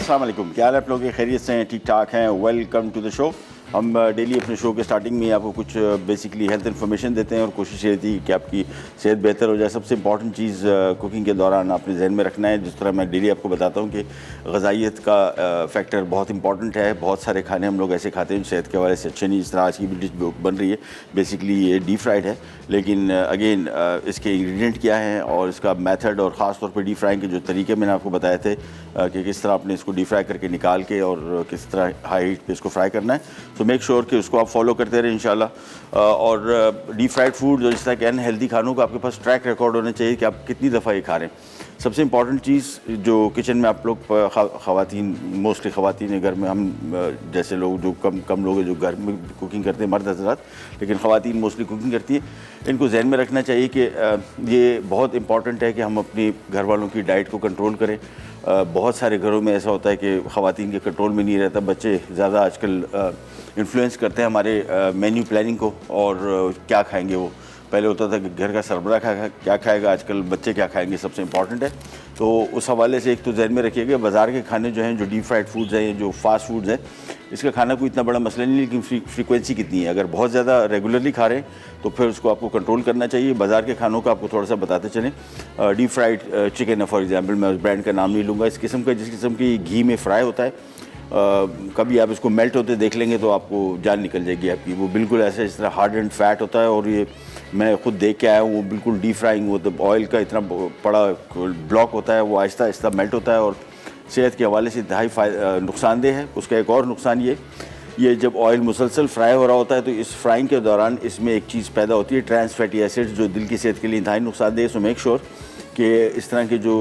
अस्सलाम वालेकुम, क्या हाल है आप लोग? खैरियत से हैं, ठीक ठाक हैं? Welcome to the show. हम डेली अपने शो के स्टार्टिंग में आपको कुछ बेसिकली हेल्थ इन्फॉर्मेशन देते हैं और कोशिश ये रहती है कि आपकी सेहत बेहतर हो जाए। सबसे इंपॉर्टेंट चीज़ कुकिंग के दौरान आपने जहन में रखना है, जिस तरह मैं डेली आपको बताता हूँ कि ग़िज़ाइयत का फैक्टर बहुत इंपॉर्टेंट है। बहुत सारे खाने हम लोग ऐसे खाते हैं जो सेहत के हवाले से अच्छे नहीं। जिस तरह आज की भी डिश बन रही है बेसिकली ये डीप फ्राइड है, लेकिन अगेन इसके इंग्रेडिएंट क्या हैं और इसका मेथड और ख़ास तौर पे डीप फ्राइंग के जो तरीके मैंने आपको बताए थे कि किस तरह आपने इसको डीप फ्राई करके निकाल के और किस तरह हाई हीट पे इसको फ्राई करना है। तो मेक श्योर कि उसको आप फॉलो करते रहें इंशाल्लाह। और डीप फ्राइड फूड जो जिस तरह के अनहेल्दी खानों का आपके पास ट्रैक रिकॉर्ड होना चाहिए कि आप कितनी दफ़ा ये खा रहे हैं। सबसे इंपॉर्टेंट चीज़ जो किचन में आप लोग ख़वातीन, मोस्टली ख़वातीन घर में, हम जैसे लोग जो कम लोग हैं जो घर में कुकिंग करते हैं, मर्द हज़रात, लेकिन ख़वातीन मोस्टली कुकिंग करती हैं। इनको जहन में रखना चाहिए कि ये बहुत इंपॉर्टेंट है कि हम अपनी घर वालों की डाइट को कंट्रोल करें। बहुत सारे घरों में ऐसा होता है कि ख़वातीन के कंट्रोल में नहीं रहता। बच्चे ज़्यादा आजकल इन्फ्लुएंस करते हैं हमारे मेन्यू प्लानिंग को और क्या खाएंगे वो। पहले होता था कि घर का सरबरा क्या खाएगा, आजकल बच्चे क्या खाएंगे सबसे इंपॉर्टेंट है। तो उस हवाले से एक तो जहन में रखिएगा बाज़ार के खाने जो हैं, जो डीप फ्राइड फूड्स हैं, जो फास्ट फूड्स हैं, इसका खाना कोई इतना बड़ा मसला नहीं, लेकिन फ्रीक्वेंसी कितनी है। अगर बहुत ज़्यादा रेगुलरली खा रहे हैं तो फिर उसको आपको कंट्रोल करना चाहिए। बाज़ार के खानों का आपको थोड़ा सा बताते चलें। डीप फ्राइड चिकन है फॉर एग्जांपल, मैं उस ब्रांड का नाम नहीं लूँगा, इस किस्म का जिस किस्म की घी में फ्राई होता है, कभी आप इसको मेल्ट होते देख लेंगे तो आपको जान निकल जाएगी आपकी। वो बिल्कुल ऐसे इस तरह हार्ड एंड फैट होता है और ये मैं खुद देख के आया हूँ। वो बिल्कुल डीप फ्राइंग, वो तो ऑयल का इतना बड़ा ब्लॉक होता है, वो आहिस्ता आहिस्ता मेल्ट होता है और सेहत के हवाले से इंतहाई नुकसानदेह है। उसका एक और नुकसान ये जब ऑयल मुसलसल फ्राई हो रहा होता है तो इस फ्राइंग के दौरान इसमें एक चीज़ पैदा होती है, ट्रांस फैटी एसिड्स, जो दिल की सेहत के लिए इंतहाई नुकसानदेह। सो मेक श्योर कि इस तरह के जो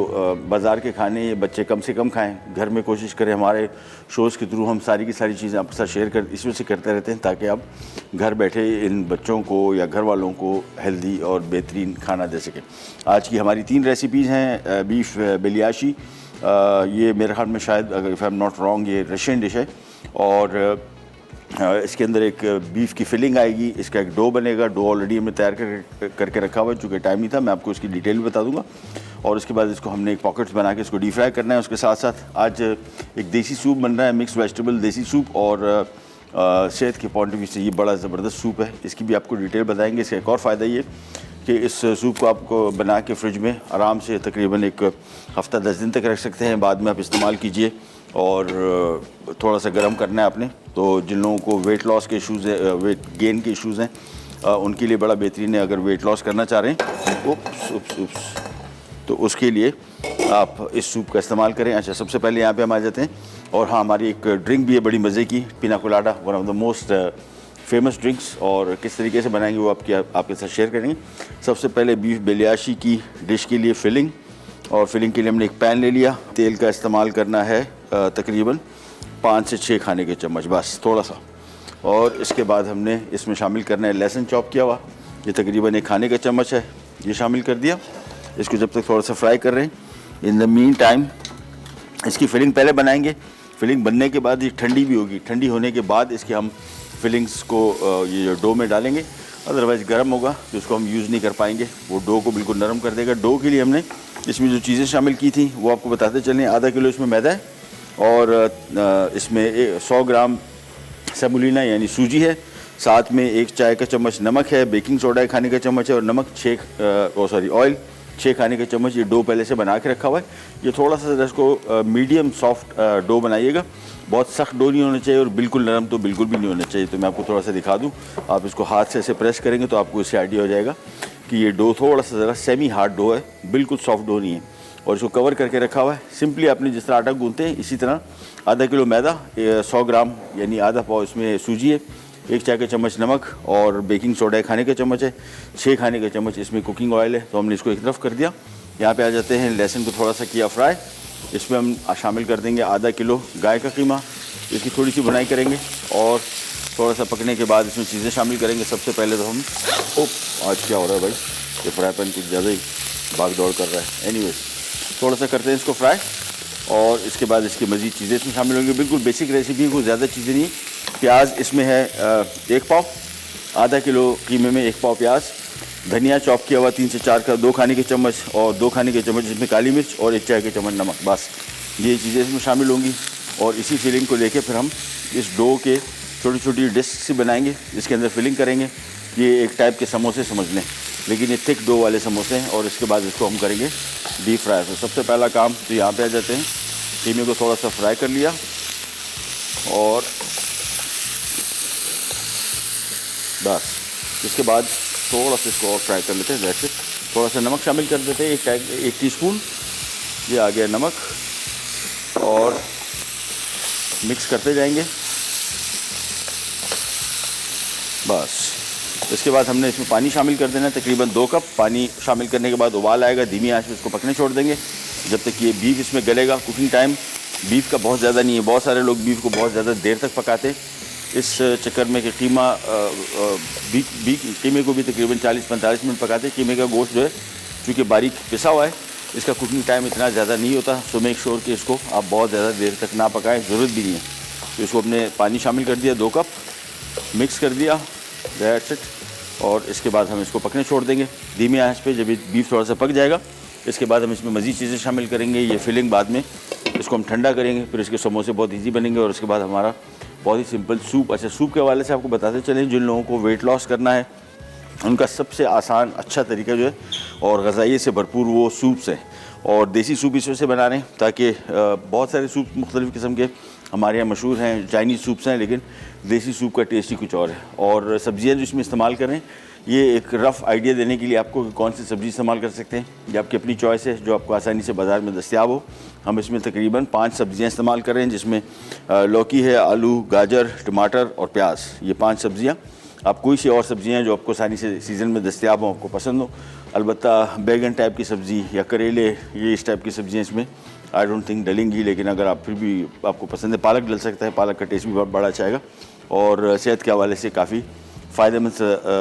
बाज़ार के खाने ये बच्चे कम से कम खाएं। घर में कोशिश करें, हमारे शोज़ के थ्रू हम सारी की सारी चीज़ें आपके साथ शेयर कर इसी से करते रहते हैं ताकि आप घर बैठे इन बच्चों को या घर वालों को हेल्दी और बेहतरीन खाना दे सकें। आज की हमारी 3 रेसिपीज़ हैं। बीफ बेलियाशी, ये मेरे ख्याल में शायद, अगर if I am not wrong, ये रशियन डिश है और इसके अंदर एक बीफ की फिलिंग आएगी। इसका एक डो बनेगा। डो ऑलरेडी हमने तैयार करके रखा हुआ है, चूँकि टाइम नहीं था, मैं आपको इसकी डिटेल भी बता दूंगा। और उसके बाद इसको हमने एक पॉकेट्स बना के इसको डीप फ्राई करना है। उसके साथ साथ आज एक देसी सूप बन रहा है, मिक्स वेजिटेबल देसी सूप, और सेहत के पॉइंट ऑफ व्यू से ये बड़ा ज़बरदस्त सूप है। इसकी भी आपको डिटेल बताएंगे। इसका एक और फ़ायदा ये कि इस सूप को आपको बना के फ्रिज में आराम से तकरीबन एक हफ़्ता 10 दिन तक रख सकते हैं। बाद में आप इस्तेमाल कीजिए और थोड़ा सा गर्म करना है आपने। तो जिन लोगों को वेट लॉस के इशूज़ हैं, वेट गेन के इशूज़ हैं, उनके लिए बड़ा बेहतरीन है। अगर वेट लॉस करना चाह रहे हैं उप्स तो उसके लिए आप इस सूप का इस्तेमाल करें। अच्छा, सबसे पहले यहाँ पे हम आ जाते हैं। और हाँ, हमारी एक ड्रिंक भी है बड़ी मज़े की, पिना colada, one of the most famous drinks, और किस तरीके से बनाएंगे वो आपके साथ शेयर करेंगे। सबसे पहले बीफ बेलियाशी की डिश के लिए फिलिंग, और फिलिंग के लिए हमने एक पैन ले लिया। तेल का इस्तेमाल करना है तकरीबन 5 से 6 खाने के चम्मच, बस थोड़ा सा। और इसके बाद हमने इसमें शामिल करना है लहसुन चॉप किया हुआ, ये तकरीबन 1 खाने का चम्मच है, ये शामिल कर दिया। इसको जब तक थोड़ा सा फ्राई कर रहे हैं, इन द मीन टाइम इसकी फिलिंग पहले बनाएंगे। फिलिंग बनने के बाद ये ठंडी भी होगी। ठंडी होने के बाद इसके हम फिलिंग्स को ये जो डो में डालेंगे, अदरवाइज़ गर्म होगा तो इसको हम यूज़ नहीं कर पाएंगे। वो डो को बिल्कुल नरम कर देगा। डो के लिए हमने इसमें जो चीज़ें शामिल की थी वो आपको बताते चलें। आधा किलो इसमें मैदा है और इसमें 100 ग्राम सेमोलिना यानी सूजी है। साथ में 1 चाय का चम्मच नमक है, बेकिंग सोडा 1 खाने का चम्मच है, और नमक ऑयल 6 खाने के चम्मच। ये डो पहले से बना के रखा हुआ है। ये थोड़ा सा ज़रा इसको मीडियम सॉफ्ट डो बनाइएगा। बहुत सख्त डो नहीं होना चाहिए और बिल्कुल नरम तो बिल्कुल भी नहीं होना चाहिए। तो मैं आपको थोड़ा सा दिखा दूँ, आप इसको हाथ से ऐसे प्रेस करेंगे तो आपको इससे आइडिया हो जाएगा कि ये डो थोड़ा सा ज़रा सेमी हार्ड डो है, बिल्कुल सॉफ्ट डो नहीं है। और इसको कवर करके रखा हुआ है। सिंपली आपने जिस तरह आटा गूंथते हैं इसी तरह आधा किलो मैदा, 100 ग्राम यानी आधा पाव इसमें सूजी है, 1 चाय का चम्मच नमक और बेकिंग सोडा 1 खाने का चम्मच है, 6 खाने का चम्मच इसमें कुकिंग ऑयल है। तो हमने इसको एक तरफ कर दिया। यहाँ पे आ जाते हैं, लहसुन को थोड़ा सा किया फ्राई। इसमें हम शामिल कर देंगे आधा किलो गाय का कीमा। इसकी थोड़ी सी बुनाई करेंगे और थोड़ा सा पकने के बाद इसमें चीज़ें शामिल करेंगे। सबसे पहले तो हम आज क्या हो रहा है भाई, ये फ्राई पैन कुछ ज़्यादा ही भाग दौड़ कर रहा है। एनीवेज, थोड़ा सा करते हैं इसको फ्राई और इसके बाद इसकी मज़ीद चीज़ें इसमें शामिल होंगी। बिल्कुल बेसिक रेसिपी, कोई ज़्यादा चीज़ें नहीं। प्याज इसमें है 1 पाव, आधा किलो कीमे में 1 पाव प्याज, धनिया चॉप किया हुआ 3 से 4 का 2 खाने के चम्मच, और 2 खाने के चम्मच इसमें काली मिर्च और 1 चाय के चम्मच नमक। बस ये चीज़ें इसमें शामिल होंगी और इसी फिलिंग को लेके फिर हम इस डो के छोटी छोटी डिस्क से बनाएंगे, जिसके अंदर फिलिंग करेंगे। ये एक टाइप के समोसे समझ लें, लेकिन ये थिक डो वाले समोसे हैं। और इसके बाद इसको हम करेंगे डीप फ्राई। तो सबसे पहला काम तो यहाँ पे आ जाते हैं, कीमे को थोड़ा सा फ्राई कर लिया और बस इसके बाद थोड़ा सा इसको और फ्राई कर लेते हैं। जैसे थोड़ा सा नमक शामिल कर देते हैं, एक टीस्पून, ये आ गया नमक, और मिक्स करते जाएंगे। बस इसके बाद हमने इसमें पानी शामिल कर देना है, तकरीबन 2 कप पानी शामिल करने के बाद उबाल आएगा, धीमी आंच में इसको पकने छोड़ देंगे जब तक ये बीफ इसमें गलेगा। कुकिंग टाइम बीफ का बहुत ज़्यादा नहीं है, बहुत सारे लोग बीफ को बहुत ज़्यादा देर तक पकाते हैं, इस चक्कर में कि कीमे को भी तकरीबन 40-45 मिनट पकाते हैं। कीमे का गोश्त जो है चूँकि बारीक पिसा हुआ है, इसका कुकिंग टाइम इतना ज़्यादा नहीं होता, सो मेक श्योर कि इसको आप बहुत ज़्यादा देर तक ना पकाएं, ज़रूरत भी नहीं है। तो इसको हमने पानी शामिल कर दिया 2 कप, मिक्स कर दिया, दैट्स इट। और इसके बाद हम इसको पकने छोड़ देंगे धीमी आंच पे। जब बीफ थोड़ा सा पक जाएगा, इसके बाद हम इसमें मज़ीद चीज़ें शामिल करेंगे। ये फिलिंग बाद में इसको हम ठंडा करेंगे, फिर इसके समोसे बहुत ईजी बनेंगे। और उसके बाद हमारा बहुत ही सिंपल सूप। अच्छा, सूप के हवाले से आपको बताते चलें, जिन लोगों को वेट लॉस करना है उनका सबसे आसान अच्छा तरीका जो है और ग़ज़ाइयत से भरपूर वो सूप्स हैं। और देसी सूप इस वजह से बना रहे हैं ताकि बहुत सारे सूप मुख्तलिफ़ किस्म के हमारे यहाँ मशहूर हैं, चाइनीज़ सूप्स हैं, लेकिन देसी सूप का टेस्ट ही कुछ और है। और सब्ज़ियाँ जो इसमें इस्तेमाल करें, ये एक रफ़ आइडिया देने के लिए आपको कि कौन सी सब्ज़ी इस्तेमाल कर सकते हैं, ये आपकी अपनी चॉइस है, जो आपको आसानी से बाज़ार में दस्तियाब हो। हम इसमें तकरीबन 5 सब्ज़ियाँ इस्तेमाल कर रहे हैं, जिसमें लौकी है, आलू, गाजर, टमाटर और प्याज, ये 5 सब्ज़ियाँ। आप कोई सी और सब्ज़ियाँ जो आपको आसानी से सीज़न में दस्तियाब हो, आपको पसंद हो, अलबत्ता बैगन टाइप की सब्ज़ी या करेले, ये इस टाइप की सब्ज़ियाँ इसमें आई डोंट थिंक डलेंगी। लेकिन अगर आप फिर भी आपको पसंद है, पालक डल सकता है, पालक का टेस्ट भी बहुत बड़ा अच्छा आएगा और सेहत के हवाले से काफ़ी फ़ायदेमंद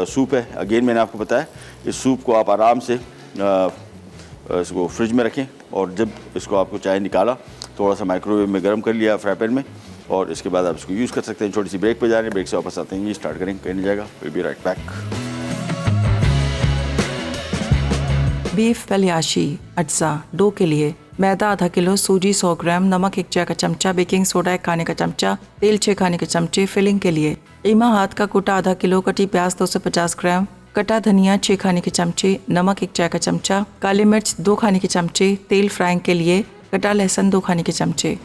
सूप है। अगेन मैंने आपको बताया, इस सूप को आप आराम से इसको फ्रिज में रखें और जब इसको आपको चाहे निकाला, थोड़ा सा माइक्रोवेव में गर्म कर लिया फ्राई पैन में, और इसके बाद आप इसको यूज़ कर सकते हैं। छोटी सी ब्रेक पे जा रहे हैं, ब्रेक से वापस आते हैं, ये स्टार्ट करेंगे, कहीं नहीं जाएगा, विल बी राइट बैक। बीफ बेलियाशी अज्जा डो के लिए मैदा आधा किलो, सूजी 100 ग्राम, नमक 1 चाय का चमचा, बेकिंग सोडा 1 खाने का चमचा, तेल 6 खाने के चमचे। फिलिंग के लिए कीमा हाथ का कूटा आधा किलो, कटी प्याज 250 ग्राम, कटा धनिया 6 खाने के चमचे, नमक 1 चाय का चमचा, काली मिर्च 2 खाने के चमचे, तेल फ्राइंग के लिए कटा लहसुन 2 खाने के चमचे।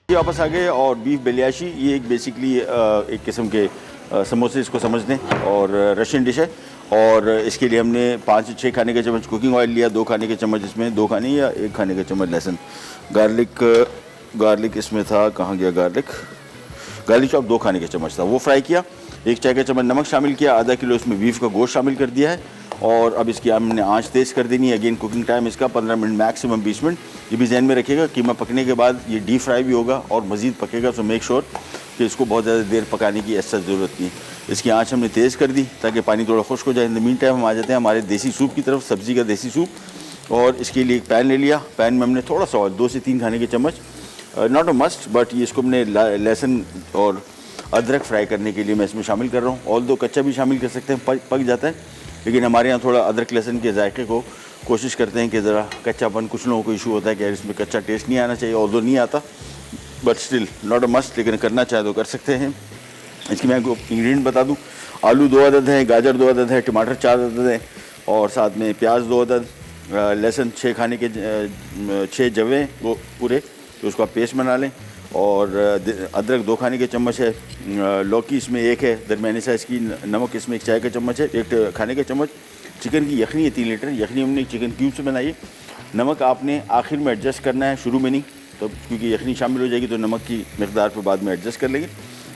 वापस आ गए और बीफ बेलियाशी, ये एक बेसिकली एक किस्म के समोसे इसको समझ लें और रशियन डिश है। और इसके लिए हमने 5 से 6 खाने के चम्मच कुकिंग ऑयल लिया, 2 खाने के चम्मच इसमें 2 खाने या 1 खाने के चम्मच लहसुन, गार्लिक इसमें था, कहाँ गया गार्लिक चॉप 2 खाने के चम्मच था, वो फ्राई किया। 1 चाय का चम्मच नमक शामिल किया, आधा किलो इसमें बीफ का गोश्त शामिल कर दिया है। और अब इसकी हमने आंच तेज़ कर देनी है। अगेन कुकिंग टाइम इसका 15 मिनट मैक्सिमम 20 मिनट। ये भी जहन में रखिएगा, कीमा पकने के बाद ये डीप फ्राई भी होगा और मज़ीद पकेगा, सो मेक श्योर कि इसको बहुत ज़्यादा देर पकाने की ऐसा ज़रूरत नहीं। इसकी आंच हमने तेज़ कर दी ताकि पानी थोड़ा खुश्क हो जाए। इन द मीन टाइम हम आ जाते हैं हमारे देसी सूप की तरफ, सब्ज़ी का देसी सूप। और इसके लिए एक पैन ले लिया, पैन में हमने थोड़ा सा ऑयल 2 से 3 खाने के चम्मच, नॉट अ मस्ट, बट ये इसको हमने लहसुन और अदरक फ्राई करने के लिए मैं इसमें शामिल कर रहा हूँ। ऑल दो कच्चा भी शामिल कर सकते हैं, पक जाता है, लेकिन हमारे यहाँ थोड़ा अदरक लहसुन के जायके को कोशिश करते हैं कि ज़रा कच्चापन, कुछ लोगों को इशू होता है कि यार इसमें कच्चा टेस्ट नहीं आना चाहिए, ऑल्दो नहीं आता, but still not a must, लेकिन करना चाहे तो कर सकते हैं। इसकी मैं आपको इंग्रेडिएंट बता दूँ, आलू 2 अदद हैं, गाजर 2 अदद है, टमाटर 4 अदद हैं और साथ में प्याज 2 अदद, लहसुन 6 खाने के 6 जवे वो पूरे, तो उसको आप पेस्ट बना लें। और अदरक 2 खाने के चम्मच है, लौकी इसमें 1 है दरमियानी साइज़ की, नमक इसमें 1 चाय का चम्मच है, 1 खाने का चम्मच। चिकन की यखनी है 3 लीटर, यखनी हमने चिकन क्यूब से बनाई है। नमक आपने आखिर में एडजस्ट करना है, शुरू में नहीं, तो क्योंकि यखनी शामिल हो जाएगी तो नमक की मकदार पर बाद में एडजस्ट कर लेंगे।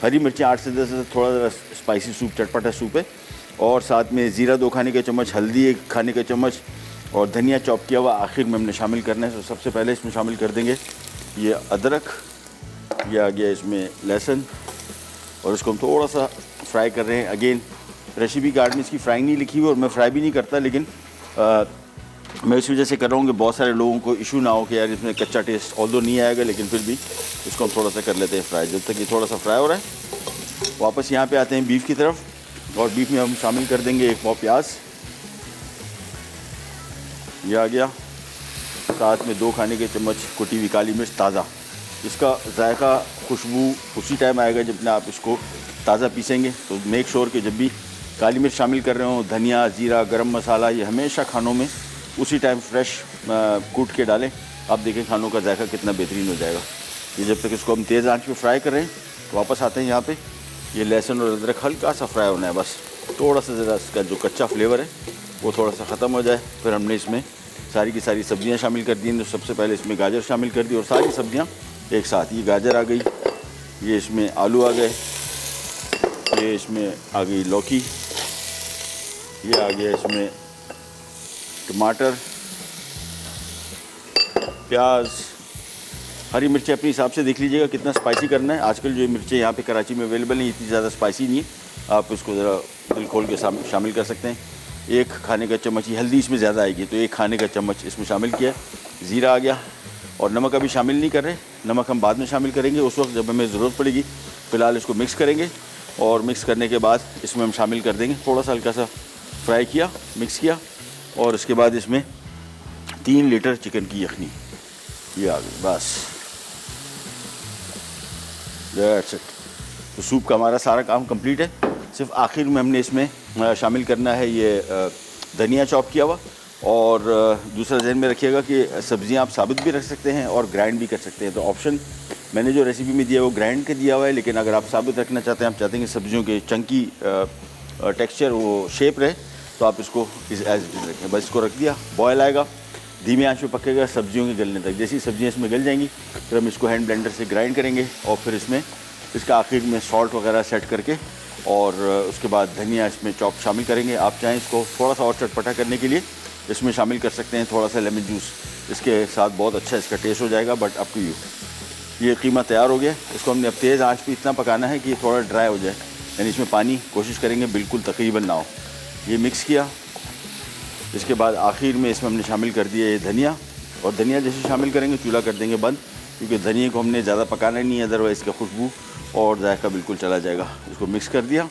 हरी मिर्चें 8 से 10, थोड़ा ज़रा स्पाइसी सूप, चटपटा सूप है। और साथ में ज़ीरा 2 खाने के चम्मच, हल्दी 1 खाने का चम्मच और धनिया चॉप किया हुआ आखिर में हमने शामिल करना है। तो सबसे पहले इसमें शामिल कर देंगे ये अदरक, यह आ गया इसमें लहसुन, और इसको हम थोड़ा सा फ्राई कर रहे हैं। अगेन रेसिपी कार्ड में इसकी फ्राइंग नहीं लिखी हुई और मैं फ्राई भी नहीं करता, लेकिन मैं इस वजह से कर रहा हूँ कि बहुत सारे लोगों को इशू ना हो कि यार इसमें कच्चा टेस्ट ऑल्दो नहीं आएगा, लेकिन फिर भी इसको हम थोड़ा सा कर लेते हैं फ्राई। जब तक ये थोड़ा सा फ्राई हो रहा है, वापस यहाँ पे आते हैं बीफ की तरफ, और बीफ में हम शामिल कर देंगे 1 पाव प्याज, ये आ गया, साथ में 2 खाने के चम्मच कुटी हुई काली मिर्च ताज़ा। इसका जायका खुशबू उसी टाइम आएगा जब आप इसको ताज़ा पीसेंगे। तो मेक श्योर कि जब भी काली मिर्च शामिल कर रहे हो, धनिया, जीरा, गरम मसाला, ये हमेशा खानों में उसी टाइम फ्रेश कूट के डालें। आप देखें खानों का जायका कितना बेहतरीन हो जाएगा। ये जब तक इसको हम तेज़ आंच पे फ्राई कर रहे हैं, तो वापस आते हैं यहाँ पे। ये लहसुन और अदरक हल्का सा फ्राई होना है, बस थोड़ा सा ज़रा इसका जो कच्चा फ्लेवर है वो थोड़ा सा ख़त्म हो जाए। फिर हमने इसमें सारी की सारी सब्जियां शामिल कर दी हैं। तो सबसे पहले इसमें गाजर शामिल कर दी और सारी सब्जियां एक साथ। ये गाजर आ गई, ये इसमें आलू आ गए, ये इसमें आ गई लौकी, ये आ गया इसमें टमाटर, प्याज, हरी मिर्चें अपने हिसाब से देख लीजिएगा कितना स्पाइसी करना है। आजकल जो मिर्चें यहाँ पे कराची में अवेलेबल हैं इतनी ज़्यादा स्पाइसी नहीं है, आप इसको ज़रा दिल खोल के शामिल कर सकते हैं। 1 खाने का चम्मच, ये हल्दी इसमें ज़्यादा आएगी तो 1 खाने का चम्मच इसमें शामिल किया। ज़ीरा आ गया और नमक अभी शामिल नहीं कर रहे, नमक हम बाद में शामिल करेंगे उस वक्त जब हमें ज़रूरत पड़ेगी। फ़िलहाल इसको मिक्स करेंगे और मिक्स करने के बाद इसमें हम शामिल कर देंगे। थोड़ा सा हल्का सा फ्राई किया, मिक्स किया और उसके बाद इसमें 3 लीटर चिकन की यखनी ये आ गई, बस दैट्स इट। तो सूप का हमारा सारा काम कंप्लीट है। सिर्फ आखिर में हमने इसमें शामिल करना है ये धनिया चॉप किया हुआ। और दूसरा ज़हन में रखिएगा कि सब्ज़ियां आप साबुत भी रख सकते हैं और ग्राइंड भी कर सकते हैं। तो ऑप्शन मैंने जो रेसिपी में दिया है वो ग्राइंड के दिया हुआ है, लेकिन अगर आप साबुत रखना चाहते हैं, आप चाहते हैं कि सब्ज़ियों के चंकी टेक्सचर वो शेप रहे, तो आप इसको एज इट इज़ रखें। बस इसको रख दिया, बॉयल आएगा, धीमे आंच पे पकेगा सब्जियों के गलने तक। जैसी सब्जियां इसमें गल जाएंगी फिर हम इसको हैंड ब्लेंडर से ग्राइंड करेंगे और फिर इसमें इसका आखिर में सॉल्ट वगैरह सेट करके और उसके बाद धनिया इसमें चॉप शामिल करेंगे। आप चाहें इसको थोड़ा सा और चटपटा करने के लिए इसमें शामिल कर सकते हैं थोड़ा सा लेमन जूस, इसके साथ बहुत अच्छा इसका टेस्ट हो जाएगा, बट अप टू यू। ये कीमा तैयार हो गया। इसको हमने अब तेज़ आंच पे इतना पकाना है कि ये थोड़ा ड्राई हो जाए, यानी इसमें पानी कोशिश करेंगे बिल्कुल तकरीबन ना हो। ये मिक्स किया, इसके बाद आखिर में इसमें हमने शामिल कर दिया ये धनिया, और धनिया जैसे शामिल करेंगे चूल्हा कर देंगे बंद, क्योंकि धनिया को हमने ज़्यादा पकाना नहीं है, अदरवाइज़ इसका खुशबू और जायका बिल्कुल चला जाएगा। इसको मिक्स कर दिया,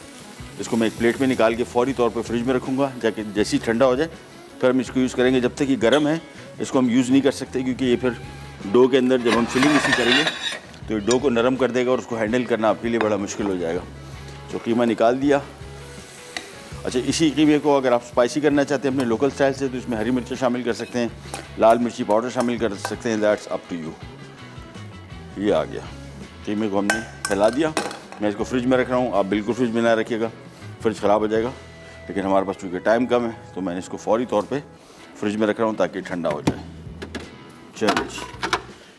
इसको मैं एक प्लेट में निकाल के फ़ौरी तौर पर फ्रिज में रखूँगा, जाके जैसे ही ठंडा हो जाए फिर हम इसको यूज़ करेंगे। जब तक ये गर्म है इसको हम यूज़ नहीं कर सकते, क्योंकि ये फिर डो के अंदर जब हम फिलिंग इसी करेंगे तो ये डो को नरम कर देगा और उसको हैंडल करना आपके लिए बड़ा मुश्किल हो जाएगा। तो कीमा निकाल दिया। अच्छा, इसी कीमे को अगर आप स्पाइसी करना चाहते हैं अपने लोकल स्टाइल से, तो इसमें हरी मिर्चें शामिल कर सकते हैं, लाल मिर्ची पाउडर शामिल कर सकते हैं, दैट्स अप टू यू। ये आ गया, कीमे को हमने फैला दिया। मैं इसको फ्रिज में रख रहा हूँ, आप बिल्कुल फ्रिज में ना रखिएगा, फ्रिज ख़राब हो जाएगा, लेकिन हमारे पास चूँकि टाइम कम है तो मैंने इसको फ़ौरी तौर पे फ्रिज में रख रहा हूँ ताकि ठंडा हो जाए। चलिए जी,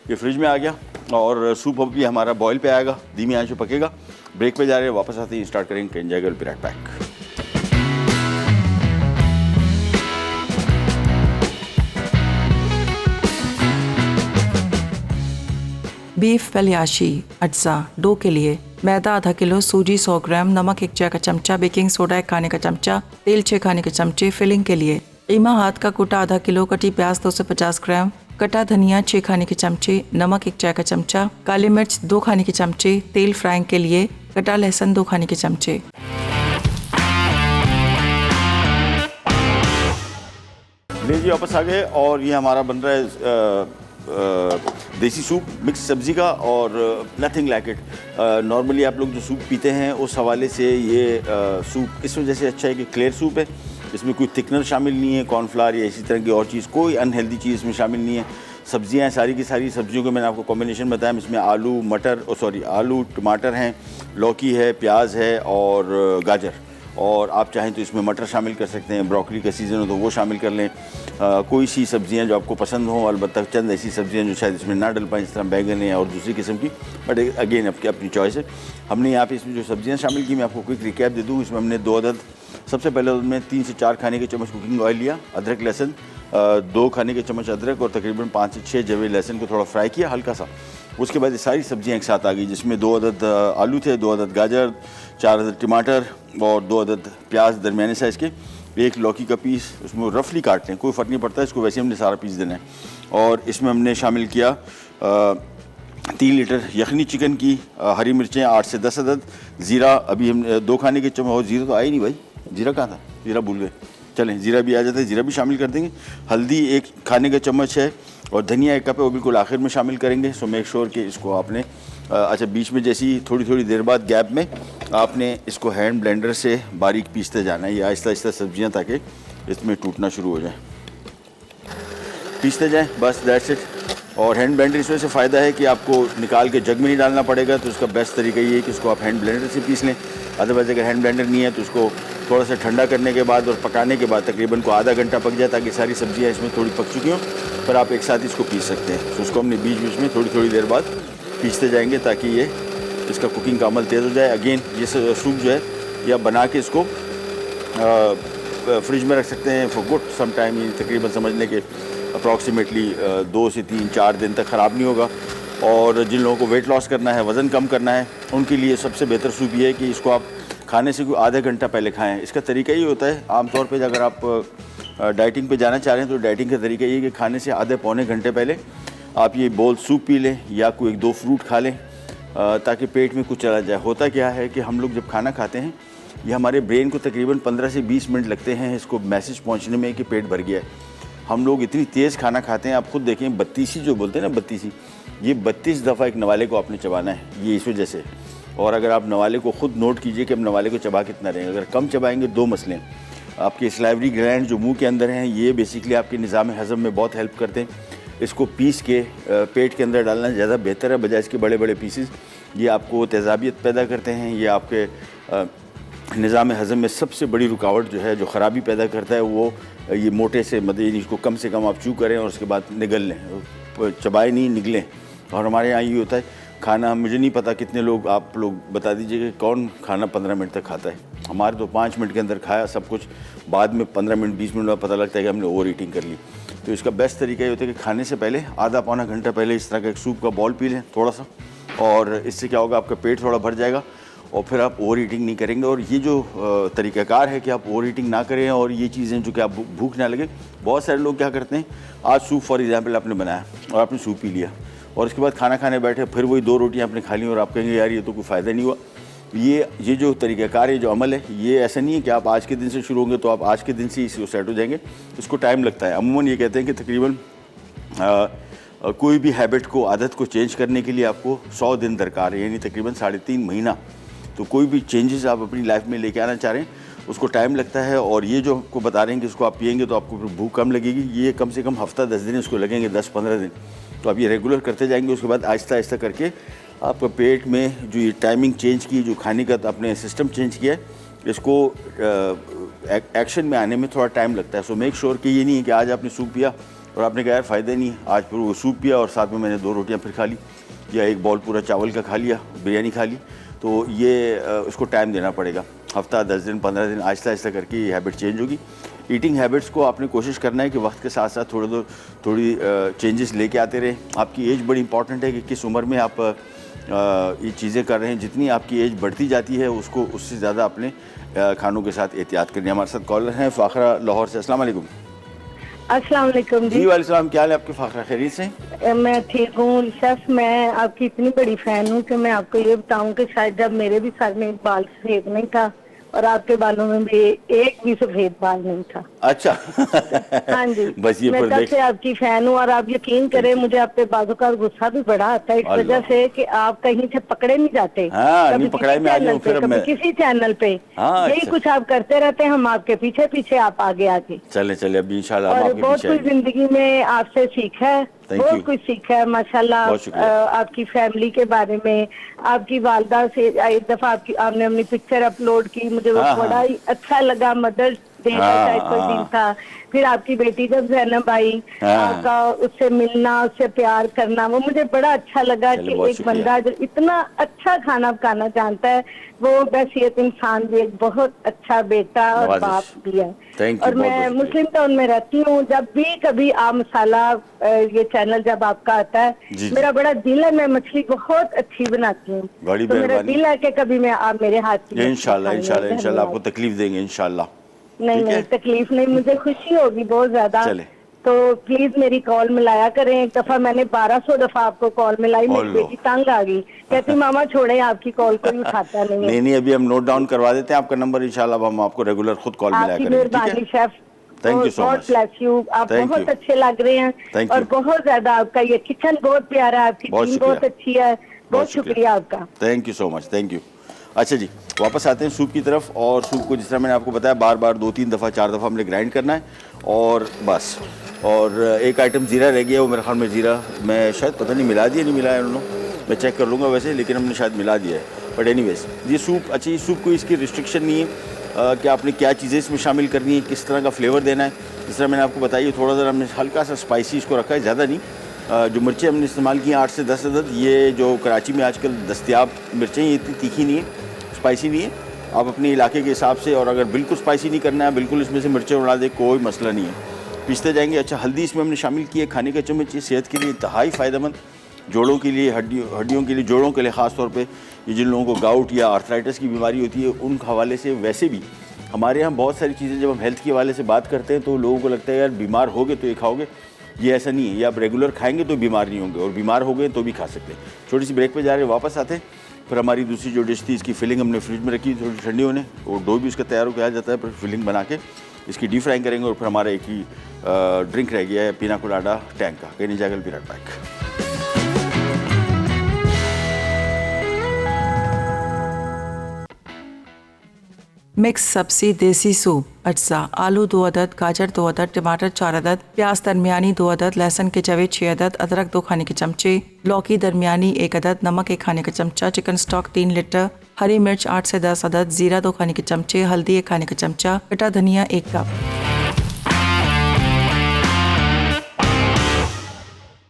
ये फ्रिज में आ गया और सूप अभी हमारा बॉयल पे आएगा, धीमी आंच पे पकेगा। ब्रेक पे जा रहे हैं, वापस आते ही स्टार्ट करेंगे। कैन जाएगा बी राइट बैक। बीफ पलियाशी अज्जा डो के लिए मैदा आधा किलो, सूजी 100 ग्राम, नमक 1 चाय का चमचा, बेकिंग सोडा 1 खाने का चमचा, तेल 6 खाने के चमचे। फिलिंग के लिए कीमा हाथ का कूटा आधा किलो, कटी प्याज 250 ग्राम, कटा धनिया 6 खाने के चमचे, नमक 1 चाय का चमचा, काली मिर्च 2 खाने के चमचे, तेल फ्राइंग के लिए कटा लहसुन 2 खाने के चमचे। ले जी, वापस आ गए और ये हमारा बन रहा है देसी सूप मिक्स सब्ज़ी का, और नथिंग लाइक इट। नॉर्मली आप लोग जो सूप पीते हैं उस हवाले से ये सूप इस वजह से अच्छा है कि क्लियर सूप है, इसमें कोई थिकनर शामिल नहीं है, कॉर्नफ्लावर या इसी तरह की और चीज़, कोई अनहेल्दी चीज़ इसमें शामिल नहीं है। सब्जियां सारी की सारी सब्जियों को मैंने आपको कॉम्बिनेशन बताया, इसमें आलू टमाटर हैं, लौकी है, प्याज है और गाजर, और आप चाहें तो इसमें मटर शामिल कर सकते हैं, ब्रोकली का सीज़न हो तो वो शामिल कर लें। कोई सी सब्जियां जो आपको पसंद हों, अलबत्ता चंद ऐसी सब्जियां जो शायद इसमें ना डल पाएँ, जिस तरह बैगन है और दूसरी किस्म की, बट अगेन आपकी अपनी चॉइस है। हमने यहाँ पे इसमें जो सब्जियां शामिल की मैं आपको क्विक रिकैप दे दूँ। इसमें हमने 2 अदद, सबसे पहले उसमें 3 से 4 खाने के चम्मच कुकिंग ऑयल लिया, अदरक लहसुन 2 खाने के चम्मच अदरक और तकरीबन 5 से 6 जवे लहसुन को थोड़ा फ्राई किया हल्का सा। उसके बाद ये सारी सब्जियां एक साथ आ गई, जिसमें 2 अदद आलू थे, 2 अदद गाजर, 4 अदद टमाटर और 2 अदद प्याज दरमियाने साइज़ के, 1 लौकी का पीस, उसमें रफली काट लें, कोई फ़र्क नहीं पड़ता, इसको वैसे हमने सारा पीस देना है। और इसमें हमने शामिल किया 3 लीटर यखनी चिकन की, हरी मिर्चें 8 से 10 अदद, ज़ीरा अभी हम 2 खाने के चम्मच, और ज़ीरा तो आई नहीं भाई, ज़ीरा कहाँ था, ज़ीरा भूल गए, चलें, ज़ीरा भी आ जाता है, ज़ीरा भी शामिल कर देंगे। हल्दी 1 खाने का चम्मच है और धनिया 1 कप है, वो बिल्कुल आखिर में शामिल करेंगे। सो मेक श्योर कि इसको आपने अच्छा बीच में जैसी थोड़ी देर बाद गैप में आपने इसको हैंड ब्लेंडर से बारीक पीसते जाना है, ये आहिस्ता आहिस्ता सब्जियाँ ताकि इसमें टूटना शुरू हो जाए, पीसते जाएँ, बस दैट्स इट। और हैंड ब्लेंडर इस वजह से फ़ायदा है कि आपको निकाल के जग में नहीं डालना पड़ेगा, तो उसका बेस्ट तरीका ये है कि इसको आप हैंड ब्लेंडर से पीस लें। अदरवाइज़ अगर हैंड ब्लेंडर नहीं है तो उसको थोड़ा सा ठंडा करने के बाद और पकाने के बाद तकरीबन को आधा घंटा पक जाए ताकि सारी सब्जियां इसमें थोड़ी पक चुकी हों, पर आप एक साथ इसको पीस सकते हैं। तो उसको हमने बीच बीच में थोड़ी देर बाद पीसते जाएंगे ताकि ये इसका कुकिंग का अमल तेज़ हो जाए। अगेन ये सूप जो है ये आप बना के इसको फ्रिज में रख सकते हैं फॉर गुड सम टाइम, ये तकरीबन समझ लें कि अप्रॉक्सीमेटली 2 से 3-4 दिन तक ख़राब नहीं होगा। और जिन लोगों को वेट लॉस करना है, वज़न कम करना है, उनके लिए सबसे बेहतर सूप ये है कि इसको आप खाने से कोई आधा घंटा पहले खाएं। इसका तरीका ये होता है आमतौर पे अगर आप डाइटिंग पे जाना चाह रहे हैं तो डाइटिंग का तरीका ये है कि खाने से आधे पौने घंटे पहले आप ये बोल सूप पी लें या कोई 1-2 फ्रूट खा लें ताकि पेट में कुछ चला जाए। होता क्या है कि हम लोग जब खाना खाते हैं ये हमारे ब्रेन को तकरीबन 15 से 20 मिनट लगते हैं इसको मैसेज पहुँचने में कि पेट भर गया है। हम लोग इतनी तेज़ खाना खाते हैं, आप खुद देखें 32 जो बोलते हैं ना 32, ये 32 दफ़ा एक नवाले को आपने चबाना है, ये इस वजह से। और अगर आप नवाले को खुद नोट कीजिए कि हम नवाले को चबा कितना रहेंगे। अगर कम चबाएंगे 2 मसले हैं, आपके सलाइवरी ग्लैंड जो मुंह के अंदर हैं ये बेसिकली आपके निज़ाम हज़म में बहुत हेल्प करते हैं। इसको पीस के पेट के अंदर डालना ज़्यादा बेहतर है बजाय इसके बड़े पीसेस। ये आपको तेज़ाबियत पैदा करते हैं, ये आपके निज़ाम हज़म में सबसे बड़ी रुकावट जो है, जो ख़राबी पैदा करता है वो ये मोटे से मतलब इसको कम से कम आप चू करें और उसके बाद निगल लें, चबाए नहीं निगलें। और हमारे यहाँ ये होता है खाना, मुझे नहीं पता कितने लोग, आप लोग बता दीजिए कि कौन खाना 15 मिनट तक खाता है। हमारे तो 5 मिनट के अंदर खाया सब कुछ, बाद में 15 मिनट 20 मिनट में पता लगता है कि हमने ओवर ईटिंग कर ली। तो इसका बेस्ट तरीका ये होता है कि खाने से पहले आधा पौना घंटा पहले इस तरह का एक सूप का बॉल पी लें थोड़ा सा, और इससे क्या होगा आपका पेट थोड़ा भर जाएगा और फिर आप ओवर ईटिंग नहीं करेंगे। और ये जो तरीक़ाकार है कि आप ओवर ईटिंग ना करें और ये चीज़ें जो कि आप भूख ना लगे, बहुत सारे लोग क्या करते हैं, आज सूप फॉर एग्जांपल आपने बनाया और आपने सूप पी लिया और उसके बाद खाना खाने बैठे, फिर वही 2 रोटियां आपने खा ली और आप कहेंगे यार ये तो कोई फ़ायदा नहीं हुआ। ये जो तरीक़ाकार है, जो अमल है, ये ऐसा नहीं है कि आप आज के दिन से शुरू होंगे तो आप आज के दिन से ही सेट हो जाएंगे। इसको टाइम लगता है। अमूमन ये कहते हैं कि तकरीबन कोई भी हैबिट को, आदत को चेंज करने के लिए आपको 100 दिन दरकार है, यानी तकरीबन 3.5 महीना। तो कोई भी चेंजेस आप अपनी लाइफ में लेके आना चाह रहे हैं उसको टाइम लगता है। और ये जो आपको बता रहे हैं कि इसको आप पिएंगे तो आपको भूख कम लगेगी, ये कम से कम हफ्ता 10 दिन इसको लगेंगे, 10-15 दिन। तो आप ये रेगुलर करते जाएंगे, उसके बाद आहिस्ता आहिस्ता करके आपका पेट में जो ये टाइमिंग चेंज की, जो खाने का आपने सिस्टम चेंज किया है, इसको एक्शन में आने में थोड़ा टाइम लगता है। सो मेक श्योर कि ये नहीं है कि आज आपने सूप पिया और आपने कहा यार फ़ायदा नहीं है, आज फिर वो सूप पिया और साथ में मैंने 2 रोटियाँ फिर खा ली या 1 बॉल पूरा चावल का खा लिया, बिरयानी खा ली। तो ये उसको टाइम देना पड़ेगा, हफ्ता 10 दिन 15 दिन, आहिस्ता आहिस्ता करके ये हैबिट चेंज होगी। ईटिंग हैबिट्स को आपने कोशिश करना है कि वक्त के साथ साथ थोड़ी चेंजेस लेके आते रहें। आपकी एज बड़ी इंपॉर्टेंट है कि किस उम्र में आप ये चीज़ें कर रहे हैं। जितनी आपकी एज बढ़ती जाती है उसको उससे ज़्यादा अपने खानों के साथ एहतियात करनी है। हमारे साथ कॉलर हैं फ़ाखरा लाहौर से। अस्सलाम वालेकुम। अस्सलाम वालेकुम जी वालेकुम, क्या हाल है आपके फ़ाखरा, खैरियत से? मैं ठीक हूँ शेफ। मैं आपकी इतनी बड़ी फैन हूँ कि मैं आपको ये बताऊँ कि शायद जब मेरे भी सर में बाल सफेद नहीं था और आपके बालों में भी एक भी सफेद बाल नहीं था। अच्छा। हाँ जी, बस ये मैं पर तब देख से आपकी फैन हूँ और आप यकीन करें मुझे आप पे बाजू का गुस्सा भी बड़ा आता है इस वजह से कि आप कहीं से पकड़े नहीं जाते। हाँ, कभी नहीं पकड़ाई में आ जाऊँ फिर कभी मैं किसी चैनल पे, हाँ, यही अच्छा। कुछ आप करते रहते हैं, हम आपके पीछे पीछे, आप आगे आगे। चले अभी इंशाल्लाह हम और आपके बहुत पीछे कुछ आएंगे। जिंदगी में आपसे सीखा है, Thank you. बहुत कुछ सीखा है माशाल्लाह। बहुत शुक्रिया। आपकी फैमिली के बारे में, आपकी वालदा से एक दफा आपने अपनी पिक्चर अपलोड की, मुझे वो हाँ, बड़ा ही अच्छा लगा। मदर्स डे का हाँ, शायद कोई दिन था। फिर आपकी बेटी जब ज़ैनब आई, हाँ। आपका उससे मिलना, उससे प्यार करना, वो मुझे बड़ा अच्छा लगा चलो, कि बहुत एक शुक्रिया। बंदा जो इतना अच्छा खाना पकाना जानता है, वो बहसीयत इंसान भी एक बहुत अच्छा बेटा और नवाज़िश। बाप भी है। Thank you, और मैं बहुत-बहुत मुस्लिम टाउन में रहती हूँ। जब भी कभी आप मसाला ये चैनल जब आपका आता है, जी। मेरा बड़ा दिल है, मैं मछली बहुत अच्छी बनाती हूँ। बड़ी तो मेरा मेहरबानी। दिल है कि कभी मैं आप मेरे हाथ की मछली इंशाल्लाह खाएंगे। इंशाल्लाह इंशाल्लाह धन्यवाद। आपको तकलीफ देंगे इंशाल्लाह। नहीं ठीक नहीं है? तकलीफ नहीं, मुझे खुशी होगी बहुत ज्यादा। चले। तो प्लीज मेरी कॉल मिलाया करें। एक दफा मैंने 1200 दफा आपको कॉल मिलाई, मेरी ओलो। बेटी तंग आ गई, कहती मामा छोड़े, आपकी कॉल कोई उठाता नहीं है। नहीं अभी हम नोट डाउन करवा देते हैं आपका नंबर, इंशाल्लाह अब हम आपको रेगुलर खुद कॉल मिलाया आपकी करेंगे। ठीक मेहरबानी है? Chef, Thank you so God much. Bless you. आप Thank बहुत you. अच्छे लग रहे हैं Thank और you. बहुत ज्यादा आपका ये किचन बहुत प्यारा है, आपकी बहुत टीम शुक्रिया। बहुत अच्छी है। बहुत शुक्रिया आपका। Thank you so much, thank you. अच्छा जी, वापस आते हैं सूप की तरफ। और सूप को जिस तरह मैंने आपको बताया बार बार 2-3 दफ़ा 4 दफ़ा हमने ग्राइंड करना है और बस। और एक आइटम ज़ीरा रह गया, वो मेरे ख्याल में ज़ीरा मैं शायद पता नहीं मिला दिया नहीं मिलाया उन्होंने, मैं चेक कर लूँगा वैसे, लेकिन हमने शायद मिला दिया है। बट एनीवेज ये सूप, अच्छा ये सूप कोई इसकी रिस्ट्रिक्शन नहीं है कि आपने क्या चीज़ें इसमें शामिल करनी है, किस तरह का फ्लेवर देना है। जिस तरह मैंने आपको बताया थोड़ा सा हमने हल्का सा स्पाइसी इसको रखा है, ज़्यादा नहीं। जो मिर्चें हमने इस्तेमाल की हैं 8 से 10 अदद, ये जो कराची में आजकल दस्तयाब मिर्चें ये इतनी तीखी नहीं है, स्पाइसी नहीं है। आप अपने इलाके के हिसाब से, और अगर बिल्कुल स्पाइसी नहीं करना है, बिल्कुल इसमें से मिर्चें उड़ा दे, कोई मसला नहीं है, पीसते जाएंगे। अच्छा हल्दी इसमें हमने शामिल की है, खाने का चम्मच, ये सेहत के लिए इंतहाई फ़ायदेमंद, जोड़ों के लिए, हड्डियों के लिए, जोड़ों के लिए ख़ास तौर पे। ये जिन लोगों को गाउट या आर्थराइटिस की बीमारी होती है उन हवाले से, वैसे भी हमारे यहाँ बहुत सारी चीज़ें जब हम हेल्थ के हवाले से बात करते हैं तो लोगों को लगता है यार बीमार होगे तो ये खाओगे, ये ऐसा नहीं है। ये आप रेगुलर खाएंगे तो बीमार नहीं होंगे, और बीमार हो गए तो भी खा सकते हैं। छोटी सी ब्रेक पे जा रहे हैं, वापस आते हैं। फिर हमारी दूसरी जो डिश थी, इसकी फिलिंग हमने फ्रिज में रखी थोड़ी ठंडी होने, और डो भी उसका तैयार हो किया जाता है, फिर फिलिंग बना के इसकी डीप फ्राइंग करेंगे। और फिर हमारा एक ही ड्रिंक रह गया है, पीना कोलाडा टैंक का। कहीं नहीं जाकर पी पैक। मिक्स सब्जी देसी सूप अज्जा, आलू 2 अदद, गाजर 2 अदद, टमाटर 4 अदद, प्याज दरमियानी 2 अदद, लहसुन के जवे 6 अदद, अदरक 2 खाने के चमचे, लौकी दरमियानी 1 अदद, नमक 1 खाने का चमचा, चिकन स्टॉक 3 लीटर, हरी मिर्च 8 से 10 अदद, जीरा 2 खाने के चमचे, हल्दी 1 खाने का चमचा, कटा धनिया 1 कप।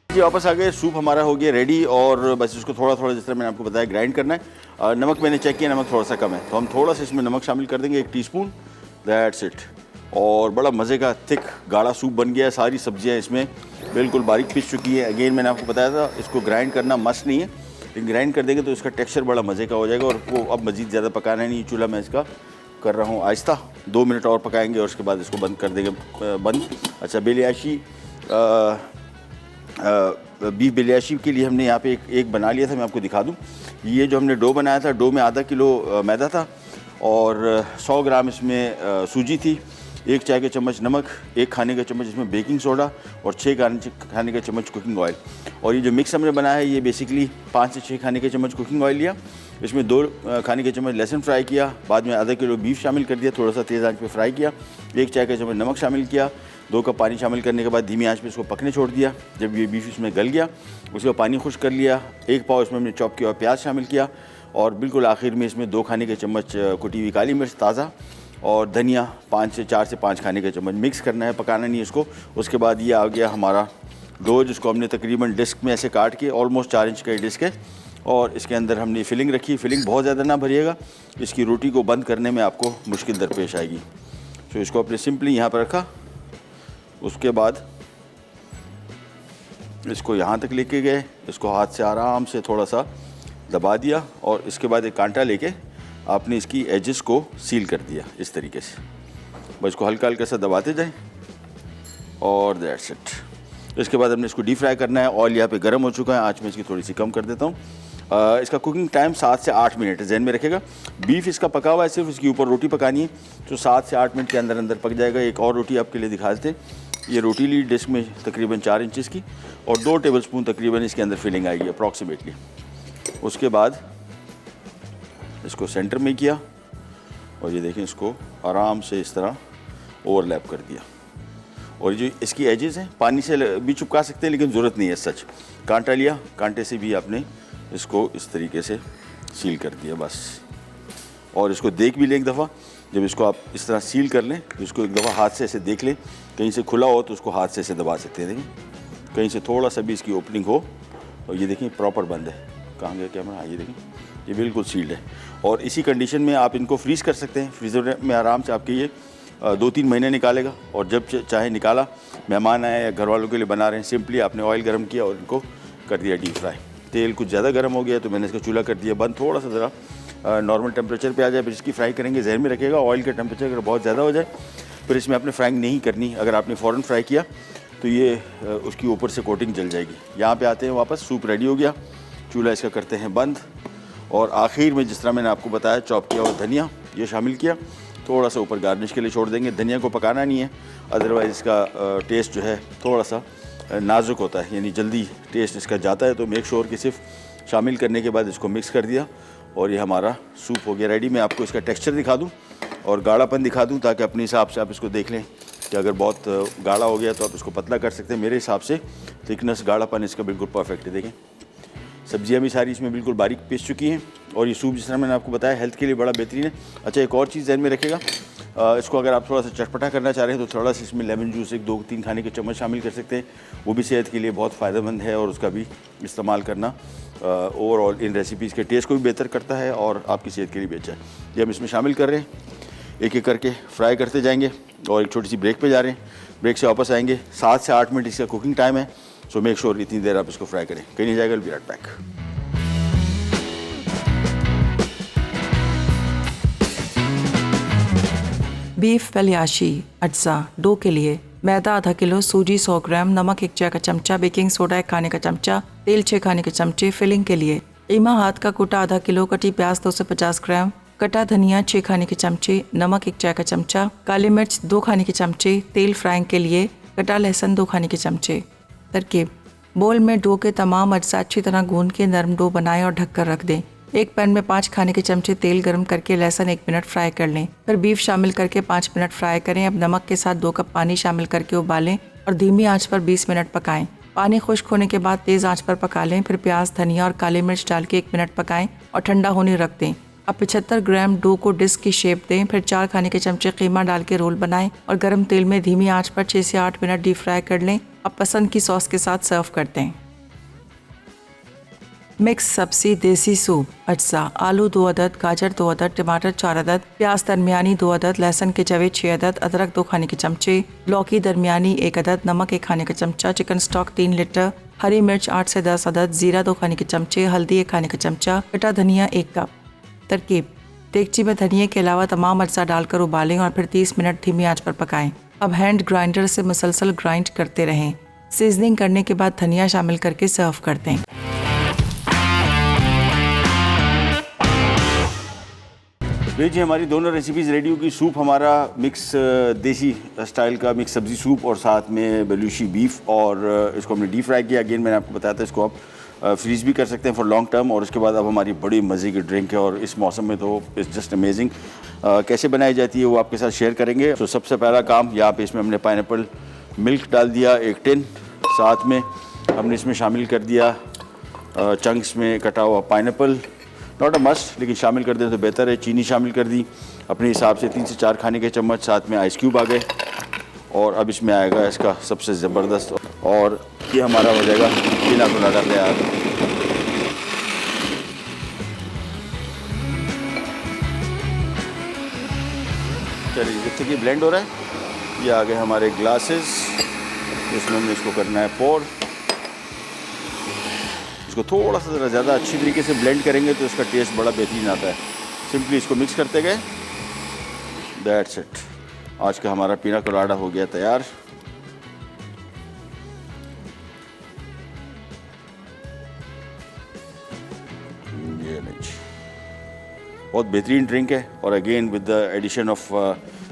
जी वापस आ गए, सूप हमारा हो गया रेडी, और बस इसको थोड़ा थोड़ा जिस तरह मैंने आपको बताया ग्राइंड करना है। नमक मैंने चेक किया, नमक थोड़ा सा कम है, तो हम थोड़ा सा इसमें नमक शामिल कर देंगे, 1 टीस्पून, दैट्स इट। और बड़ा मज़े का थिक गाढ़ा सूप बन गया है। सारी सब्जियां इसमें बिल्कुल बारीक पिस चुकी है। अगेन मैंने आपको बताया था इसको ग्राइंड करना मस्ट नहीं है, लेकिन ग्राइंड कर देंगे तो इसका टेक्सचर बड़ा मज़े का हो जाएगा। और वो अब मज़ीद ज़्यादा पकाना है नहीं, चूल्हा मैं इसका कर रहा हूँ आहिस्ता, 2 मिनट और पकाएंगे और उसके बाद इसको बंद कर देंगे बंद। अच्छा बिलियाशी बीफ बिलियाशी के लिए हमने यहाँ पे एक बना लिया था, मैं आपको दिखा दूँ। ये जो हमने डो बनाया था, डो में आधा किलो मैदा था और 100 ग्राम इसमें सूजी थी, 1 चाय का चम्मच नमक, 1 खाने का चम्मच इसमें बेकिंग सोडा और 6 खाने का चम्मच कुकिंग ऑयल। और ये जो मिक्स हमने बनाया है ये बेसिकली 5 से 6 खाने के चम्मच कुकिंग ऑयल लिया, इसमें 2 खाने के चम्मच लहसुन फ्राई किया, बाद में आधा किलो बीफ शामिल कर दिया, थोड़ा सा तेज़ आंच पे फ्राई किया, 1 चाय का चम्मच नमक शामिल किया, 2 कप पानी शामिल करने के बाद धीमी आंच पे इसको पकने छोड़ दिया। जब ये बीफ इसमें गल गया उसके बाद पानी खुश कर लिया, 1 पाव इसमें हमने चॉप किया और प्याज शामिल किया, और बिल्कुल आखिर में इसमें 2 खाने के चम्मच कुटी हुई काली मिर्च ताज़ा और धनिया 4 से 5 खाने के चम्मच। मिक्स करना है, पकाना नहीं इसको। उसके बाद ये आ गया हमारा डो, जिसको हमने तकरीबन डिस्क में ऐसे काट के, ऑलमोस्ट 4 इंच का डिस्क है, और इसके अंदर हमने फिलिंग रखी। फिलिंग बहुत ज़्यादा ना भरिएगा, इसकी रोटी को बंद करने में आपको मुश्किल दरपेश आएगी। तो इसको अपने सिंपली यहाँ पर रखा, उसके बाद इसको यहाँ तक लेके गए, इसको हाथ से आराम से थोड़ा सा दबा दिया, और इसके बाद एक कांटा लेके आपने इसकी एजेस को सील कर दिया इस तरीके से। बस इसको हल्का हल्का सा दबाते जाएं, और दैट्स इट। इसके बाद हमने इसको डीप फ्राई करना है। ऑयल यहाँ पे गर्म हो चुका है, आँच में इसकी थोड़ी सी कम कर देता हूँ। इसका कुकिंग टाइम 7 से 8 मिनट है, जहन में रखेगा। बीफ इसका पका हुआ है, सिर्फ इसके ऊपर रोटी पकानी है, तो 7 से 8 मिनट के अंदर अंदर पक जाएगा। एक और रोटी आपके लिए दिखा देते। ये रोटी ली डिस्क में तकरीबन 4 इंचज़ की, और 2 टेबलस्पून तकरीबन इसके अंदर फिलिंग आएगी अप्रॉक्सीमेटली। उसके बाद इसको सेंटर में किया, और ये देखें इसको आराम से इस तरह ओवरलैप कर दिया। और ये जो इसकी एजेस हैं पानी से भी चिपका सकते हैं, लेकिन ज़रूरत नहीं है सच। कांटा लिया, कांटे से भी आपने इसको इस तरीके से सील कर दिया बस। और इसको देख भी लें एक दफ़ा, जब इसको आप इस तरह सील कर लें तो इसको एक दफ़ा हाथ से ऐसे देख लें, कहीं से खुला हो तो उसको हाथ से ऐसे दबा सकते हैं। देखें कहीं से थोड़ा सा भी इसकी ओपनिंग हो, और ये देखें प्रॉपर बंद है। कहाँ गया कैमरा? ये देखें ये बिल्कुल सील्ड है। और इसी कंडीशन में आप इनको फ्रीज़ कर सकते हैं, फ्रीज़र में आराम से आपके ये 2-3 महीने निकालेगा। और जब चाहे निकाला, मेहमान आए या घर वालों के लिए बना रहे हैं, सिंपली आपने ऑयल गर्म किया और इनको कर दिया डीप फ्राई। तेल कुछ ज़्यादा गर्म हो गया तो मैंने इसका चूल्हा कर दिया बंद, थोड़ा सा ज़रा नॉर्मल टेम्परेचर पे आ जाए फिर इसकी फ्राई करेंगे। जहन में रखिएगा ऑयल का टेम्परेचर अगर बहुत ज़्यादा हो जाए फिर इसमें आपने फ्राइंग नहीं करनी। अगर आपने फ़ौरन फ्राई किया तो ये उसकी ऊपर से कोटिंग जल जाएगी। यहाँ पे आते हैं वापस, सूप रेडी हो गया, चूल्हा इसका करते हैं बंद। और आखिर में जिस तरह मैंने आपको बताया, चॉप किया और धनिया ये शामिल किया, थोड़ा सा ऊपर गार्निश के लिए छोड़ देंगे। धनिया को पकाना नहीं है, अदरवाइज़ इसका टेस्ट जो है थोड़ा सा नाजुक होता है, यानी जल्दी टेस्ट इसका जाता है। तो मेक श्योर कि सिर्फ शामिल करने के बाद इसको मिक्स कर दिया और ये हमारा सूप हो गया रेडी। मैं आपको इसका टेक्सचर दिखा दूँ और गाढ़ापन दिखा दूँ ताकि अपने हिसाब से आप इसको देख लें कि अगर बहुत गाढ़ा हो गया तो आप इसको पतला कर सकते हैं। मेरे हिसाब से थिकनेस, गाढ़ापन इसका बिल्कुल परफेक्ट है। देखें सब्जियां भी सारी इसमें बिल्कुल बारीक पीस चुकी हैं और ये सूप जिस तरह मैंने आपको बताया हेल्थ के लिए बड़ा बेहतरीन है। अच्छा, एक और चीज़ ध्यान में रखेगा, इसको अगर आप थोड़ा सा चटपटा करना चाह रहे हैं तो थोड़ा सा इसमें लेमन जूस 1-2-3 खाने के चम्मच शामिल कर सकते हैं। वो भी सेहत के लिए बहुत फ़ायदेमंद है और उसका भी इस्तेमाल करना ओवरऑल इन रेसिपीज़ के टेस्ट को भी बेहतर करता है और आपकी सेहत के लिए भी अच्छा है। ये हम इसमें शामिल कर रहे हैं, एक एक करके फ्राई करते जाएंगे और एक छोटी सी ब्रेक पे जा रहे हैं। ब्रेक से वापस आएंगे, 7 से 8 मिनट इसका कुकिंग टाइम है। सो मेक श्योर इतनी देर आप इसको फ्राई करें, कहीं नहीं जाएगा। Will be right back. बीफ पलियाशी अज्जा डो के लिए मैदा आधा किलो, सूजी 100 ग्राम, नमक 1 चाय का चमचा, बेकिंग सोडा 1 खाने का चमचा, तेल 6 खाने के चमचे। फिलिंग के लिए कीमा हाथ का कूटा आधा किलो, कटी प्याज 250 ग्राम, कटा धनिया 6 खाने के चमचे, नमक 1 चाय का चमचा, काली मिर्च 2 खाने के चमचे, तेल फ्राइंग के लिए कटा लहसुन 2 खाने के चमचे। तरकीब, बोल में डो के तमाम अज्जा अच्छी तरह गूंद के नरम डो बनाएं और ढककर रख दें। एक पैन में 5 खाने के चमचे तेल गर्म करके लहसुन 1 मिनट फ्राई कर लें, फिर बीफ शामिल करके 5 मिनट फ्राई करें। अब नमक के साथ 2 कप पानी शामिल करके उबालें और धीमी आंच पर 20 मिनट पकाएं। पानी खुश्क होने के बाद तेज़ आंच पर पका लें, फिर प्याज, धनिया और काली मिर्च डाल के 1 मिनट पकाएं और ठंडा होने रख दें। अब 75 ग्राम डो को डिस्क की शेप दें, फिर 4 खाने के चमचे कीमा डाल के रोल बनाएं और गर्म तेल में धीमी आंच पर 6 से 8 मिनट डीप फ्राई कर लें। अब पसंद की सॉस के साथ सर्व करते हैं। मिक्स सब्जी देसी सूप अज्जा, आलू 2 अदद, गाजर 2 अदद, टमाटर 4 अदद, प्याज दरमियानी 2 अदद, लहसुन के जवे 6 अदद, अदरक 2 खाने के चमचे, लौकी दरमियानी 1 अदद, नमक 1 खाने का चमचा, चिकन स्टॉक 3 लीटर, हरी मिर्च 8 से 10 अदद, जीरा 2 खाने के चमचे, हल्दी 1 खाने का चमचा, कटा धनिया 1 कप। तरकीब, देगची में धनिया के अलावा तमाम अज्जा डालकर उबालें और फिर 30 मिनट धीमी आंच पर पकाएं। अब हैंड ग्राइंडर से मुसलसल ग्राइंड करते रहें। सीजनिंग करने के बाद धनिया शामिल करके सर्व कर दें। जी हमारी दोनों रेसिपीज़ रेडी होगी। सूप हमारा मिक्स देसी स्टाइल का मिक्स सब्ज़ी सूप और साथ में बलूची बीफ, और इसको हमने डीप फ्राई किया। अगेन मैंने आपको बताया था इसको आप फ्रीज भी कर सकते हैं फॉर लॉन्ग टर्म। और उसके बाद अब हमारी बड़ी मज़े की ड्रिंक है और इस मौसम में तो इट्स जस्ट अमेजिंग। कैसे बनाई जाती है वो आपके साथ शेयर करेंगे। तो सबसे पहला काम, यहाँ पे इसमें हमने पाइनएप्पल मिल्क डाल दिया 1 टिन, साथ में हमने इसमें शामिल कर दिया चंक्स में कटा हुआ पाइनएप्पल, नॉट अ मस्ट लेकिन शामिल कर दें तो बेहतर है। चीनी शामिल कर दी अपने हिसाब से 3 से 4 खाने के चम्मच, साथ में आइस क्यूब आ गए। और अब इसमें आएगा इसका सबसे ज़बरदस्त, और ये हमारा हो जाएगा पीना कोलाडा तैयार। चलिए जब तक ये ब्लेंड हो रहा है, ये आ गए हमारे ग्लासेस, इसमें हमने इसको करना है पोर। इसको थोड़ा सा ज़रा ज़्यादा अच्छी तरीके से ब्लेंड करेंगे तो इसका टेस्ट बड़ा बेहतरीन आता है। सिंपली इसको मिक्स करते गए, दैट्स इट। आज का हमारा पीना कोलाडा हो गया तैयार। ये नहीं, बहुत बेहतरीन ड्रिंक है और again with the addition of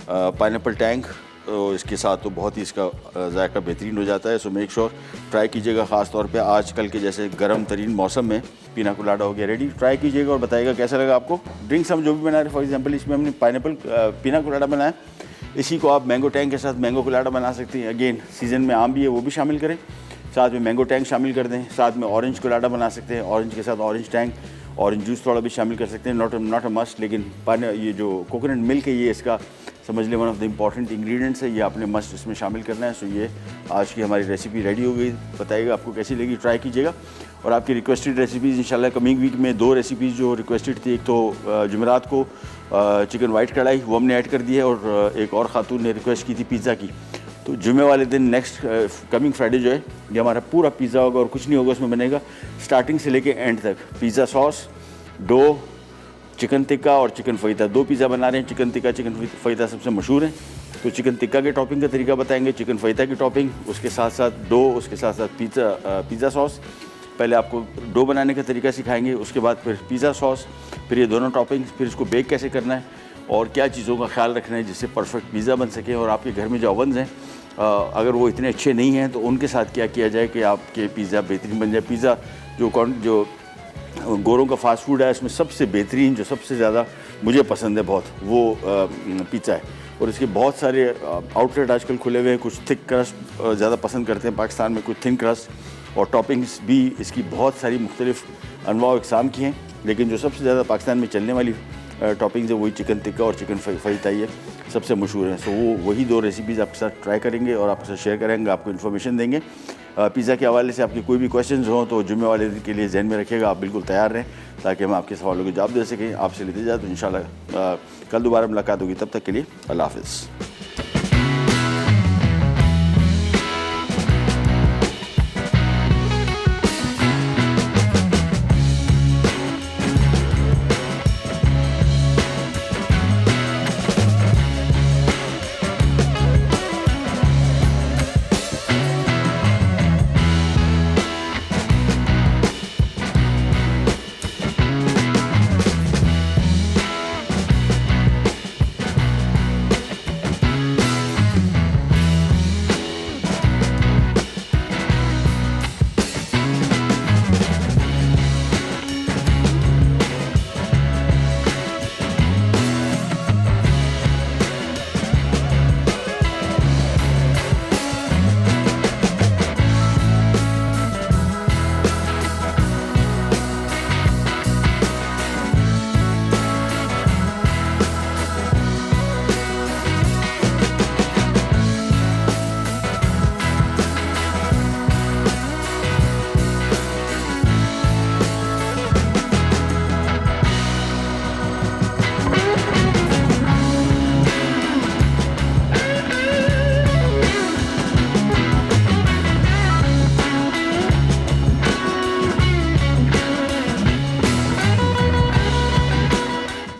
pineapple tang, तो इसके साथ तो बहुत ही इसका जायका बेहतरीन हो जाता है। सो मेक श्योर ट्राई कीजिएगा, ख़ास तौर पे आजकल के जैसे गर्म तरीन मौसम में पीना कोलाडा हो गया रेडी। ट्राई कीजिएगा और बताइएगा कैसा लगा आपको। ड्रिंक्स हम जो भी बना रहे हैं, फॉर एग्जांपल इसमें हमने पाइनएप्पल पीना कोलाडा बनाया, इसी को आप मैंगो टैंक के साथ मैंगो कोलाडा बना सकती हैं। अगेन सीज़न में आम भी है वो भी शामिल करें, साथ में मैंगो टैंक शामिल कर दें, साथ में ऑरेंज कोलाडा बना सकते हैं, ऑरेंज के साथ ऑरेंज टैंक, ऑरेंज जूस थोड़ा भी शामिल कर सकते हैं। नॉट अ मस्ट, लेकिन ये जो कोकोनट मिल्क है ये इसका समझ लें one of the important ingredients है, ये आपने मस्ट इसमें शामिल करना है। सो ये आज की हमारी रेसिपी रेडी हो गई। बताइएगा आपको कैसी लगी, ट्राई कीजिएगा। और आपकी रिक्वेस्टेड रेसिपीज़ इंशाल्लाह कमिंग वीक में 2 रेसिपीज़ जो रिक्वेस्टेड थी, एक तो जुमेरात को चिकन वाइट कढ़ाई वो हमने ऐड कर दी है, और एक और ख़ातून ने रिक्वेस्ट की थी पिज़्ज़ा की। तो जुमे वाले दिन नेक्स्ट कमिंग फ्राइडे जो है ये हमारा पूरा पिज़्ज़ा होगा और कुछ नहीं होगा उसमें बनेगा, स्टार्टिंग से लेके एंड तक। Pizza sauce, dough, chicken tikka और चिकन फईता, 2 पिज़्ज़ा बना रहे हैं। चिकन टिक्का चिकन फईता सबसे मशहूर है, तो चिकन टिक्का के टॉपिंग का तरीका बताएंगे, चिकन फईता की टॉपिंग, उसके साथ साथ डो, उसके साथ साथ पिज़्ज़ा सॉस। पहले आपको डो बनाने का तरीका सिखाएंगे, उसके बाद फिर पिज़्ज़ा सॉस, फिर ये दोनों टॉपिंग्स, फिर इसको बेक कैसे करना है, और क्या चीज़ों का ख्याल रखना है जिससे परफेक्ट पिज़्ज़ा बन सके। और आपके घर में जो ओवन्स हैं अगर वो इतने अच्छे नहीं हैं तो उनके साथ क्या किया जाए कि आपके पिज़्ज़ा बेहतरीन बन जाए। पिज़्ज़ा जो गोरों का फास्ट फूड है इसमें सबसे बेहतरीन, जो सबसे ज़्यादा मुझे पसंद है बहुत, वो पिज़्ज़ा है। और इसके बहुत सारे आउटलेट आजकल खुले हुए हैं। कुछ थिक क्रस्ट ज़्यादा पसंद करते हैं पाकिस्तान में, कुछ थिन क्रस्ट, और टॉपिंग्स भी इसकी बहुत सारी मुख्तलिफ अनवा इकसाम की हैं। लेकिन जो सबसे ज़्यादा पाकिस्तान में चलने वाली टॉपिंग्स है वही चिकन टिक्का और चिकन फहीताई है, सबसे मशहूर है। सो वही 2 रेसिपीज़ आपके साथ ट्राई करेंगे और आपके साथ शेयर करेंगे, आपको इन्फॉर्मेशन देंगे। पिज़्ज़ा के हवाले से आपके कोई भी क्वेश्चंस हों तो जुम्मे वाले दिन के लिए जहन में रखिएगा, आप बिल्कुल तैयार रहें ताकि हम आपके सवालों के जवाब दे सकें। आपसे लेते जाए तो इंशाल्लाह कल दोबारा मुलाकात होगी। तब तक के लिए अल्लाह हाफ़िज़।